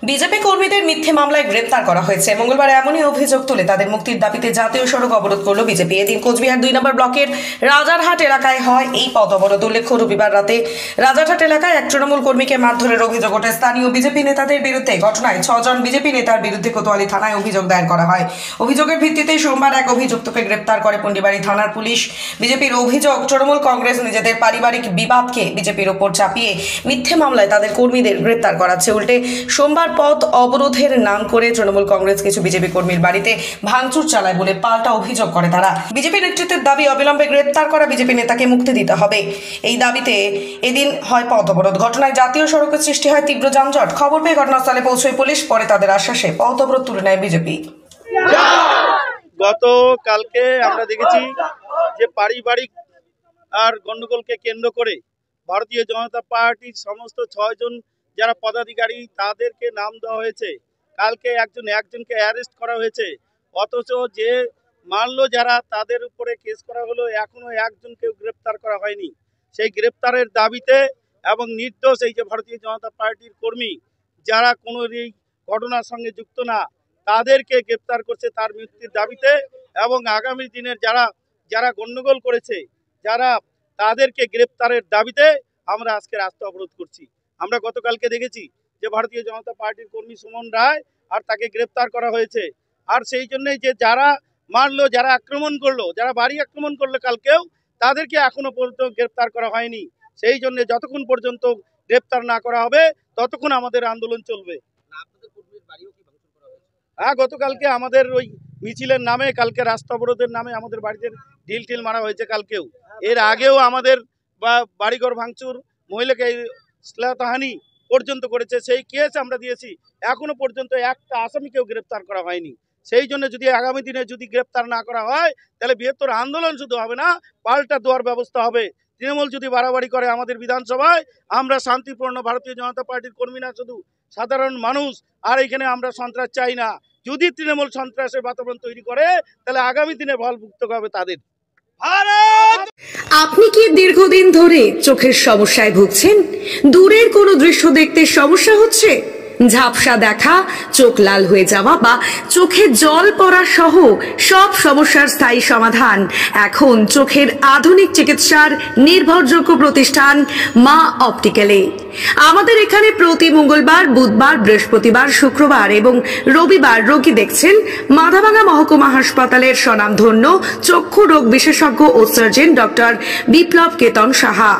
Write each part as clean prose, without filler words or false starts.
BJP কর্মীদের মিথ্যে মামলায় গ্রেপ্তার করা হয়েছে। মঙ্গলবার এমনই অভিযোগ তুলে তাদের মুক্তির দাবিতে জাতীয় সড়ক অবরোধ করল বিজেপি। এদিন কোচবিহার 2 নম্বর ব্লকের রাজারহাট এলাকায় হয় এই পথ অবরোধ। উল্লেখ্য, রবিবার রাতে রাজারহাট এলাকায় এক তৃণমূল কর্মীকে মারধরের অভিযোগ ওঠে স্থানীয় বিজেপি নেতাদের বিরুদ্ধে। ঘটনায় 6 জন বিজেপি নেতার বিরুদ্ধে কোতোয়ালি থানায় অভিযোগ দায়ের করা হয়। অভিযোগের ভিত্তিতে সোমবার এক অভিযুক্তকে গ্রেপ্তার করে পুন্ডিবাড়ি থানার পুলিশ। বিজেপির অভিযোগ, তৃণমূল কংগ্রেস নিজেদের পারিবারিক বিবাদকে বিজেপির ওপর চাপিয়ে মিথ্যে মামলায় তাদের কর্মীদের গ্রেপ্তার করাচ্ছে। উল্টে সোমবার পথ অবরোধের নাম করে তৃণমূল কংগ্রেস কিছু বিজেপি কর্মীর বাড়িতে ভাঙচুর চালায় বলে পাল্টা অভিযোগ করে তারা। বিজেপি নেতৃত্বের দাবি, অবিলম্বে গ্রেপ্তার করা বিজেপি নেতাকে মুক্তি দিতে হবে। এই দাবিতে এদিন হয় পথ অবরোধ। ঘটনায় জাতীয় সড়কের সৃষ্টি হয় তীব্র যানজট। খবর পেয়ে ঘটনাস্থলে পৌঁছয় পুলিশ। পরে তাদের আশ্বাসে পথ অবরোধ তুলে নেয় বিজেপি। গতকালকে আমরা দেখেছি যে পারিবারিক আর গন্ডগোলকে কেন্দ্র করে ভারতীয় জনতা পার্টির সমস্ত 6 জন যারা পদাধিকারী তাদেরকে নাম দেওয়া হয়েছে। কালকে একজনকে অ্যারেস্ট করা হয়েছে, অথচ যে মানলো যারা তাদের উপরে কেস করা হলো এখনো একজনকেও গ্রেপ্তার করা হয়নি। সেই গ্রেপ্তারের দাবিতে এবং নির্দোষ এই যে ভারতীয় জনতা পার্টির কর্মী যারা কোনো এই ঘটনার সঙ্গে যুক্ত না তাদেরকে গ্রেপ্তার করছে তার মুক্তির দাবিতে, এবং আগামী দিনের যারা গন্ডগোল করেছে যারা তাদেরকে গ্রেপ্তারের দাবিতে আমরা আজকে রাস্তা অবরোধ করছি। আমরা গতকালকে দেখেছি যে ভারতীয় জনতা পার্টির কর্মী সুমন রায় আর তাকে গ্রেপ্তার করা হয়েছে। আর সেই জন্যই যে যারা মারলো, যারা আক্রমণ করলো, যারা বাড়ি আক্রমণ করলো কালকেও, তাদেরকে এখনো পর্যন্ত গ্রেপ্তার করা হয়নি। সেই জন্য যতক্ষণ পর্যন্ত গ্রেপ্তার না করা হবে ততক্ষণ আমাদের আন্দোলন চলবে। হ্যাঁ, গতকালকে আমাদের ওই মিছিলের নামে, কালকে রাস্তা অবরোধের নামে আমাদের বাড়িতে ঢিল মারা হয়েছে কালকেও। এর আগেও আমাদের বাড়িঘর ভাঙচুর, মহিলাকে শ্লীলতাহানি পর্যন্ত করেছে। সেই কেস আমরা দিয়েছি, এখনো পর্যন্ত একটা আসামিকেও গ্রেপ্তার করা হয়নি। সেই জন্য যদি আগামী দিনে যদি গ্রেপ্তার না করা হয় তাহলে বৃহত্তর আন্দোলন শুধু হবে না, পাল্টা দেওয়ার ব্যবস্থা হবে। তৃণমূল যদি বাড়াবাড়ি করে আমাদের বিধানসভায়, আমরা শান্তিপূর্ণ ভারতীয় জনতা পার্টির কর্মী না, শুধু সাধারণ মানুষ। আর এখানে আমরা সন্ত্রাস চাই না। যদি তৃণমূল সন্ত্রাসের বাতাবরণ তৈরি করে তাহলে আগামী দিনে ফল ভুগতে হবে তাদের। আপনি কি দীর্ঘদিন ধরে চোখের সমস্যায় ভুগছেন? দূরের কোনো দৃশ্য দেখতে সমস্যা হচ্ছে? ঝাপসা দেখা, চোখ লাল হয়ে যাওয়া বা চোখে জল পড়া সহ সব সমস্যার স্থায়ী সমাধান এখন চোখের আধুনিক চিকিৎসার নির্ভরযোগ্য প্রতিষ্ঠান মা অপটিক্যালে। আমাদের এখানে প্রতি মঙ্গলবার, বুধবার, বৃহস্পতিবার, শুক্রবার এবং রবিবার রোগী দেখছেন মাথাভাঙা মহকুমা হাসপাতালের স্বনামধন্য চক্ষু রোগ বিশেষজ্ঞ ও সার্জন ডক্টর বিপ্লব কেতন সাহা।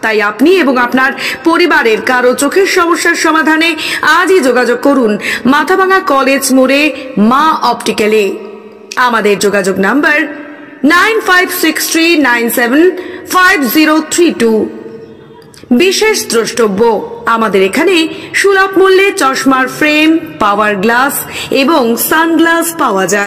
তাই আপনি এবং আপনার পরিবারের কারো চোখের সমস্যার সমাধানে আজই যোগাযোগ করুন মাথাভাঙা কলেজ মোড়ে মা অপটিক্যালে। আমাদের যোগাযোগ নাম্বার 9563975032। বিশেষ দ্রষ্টব্য, আমাদের এখানে সুলভ মূল্যে চশমার ফ্রেম, পাওয়ার গ্লাস এবং সানগ্লাস পাওয়া যায়।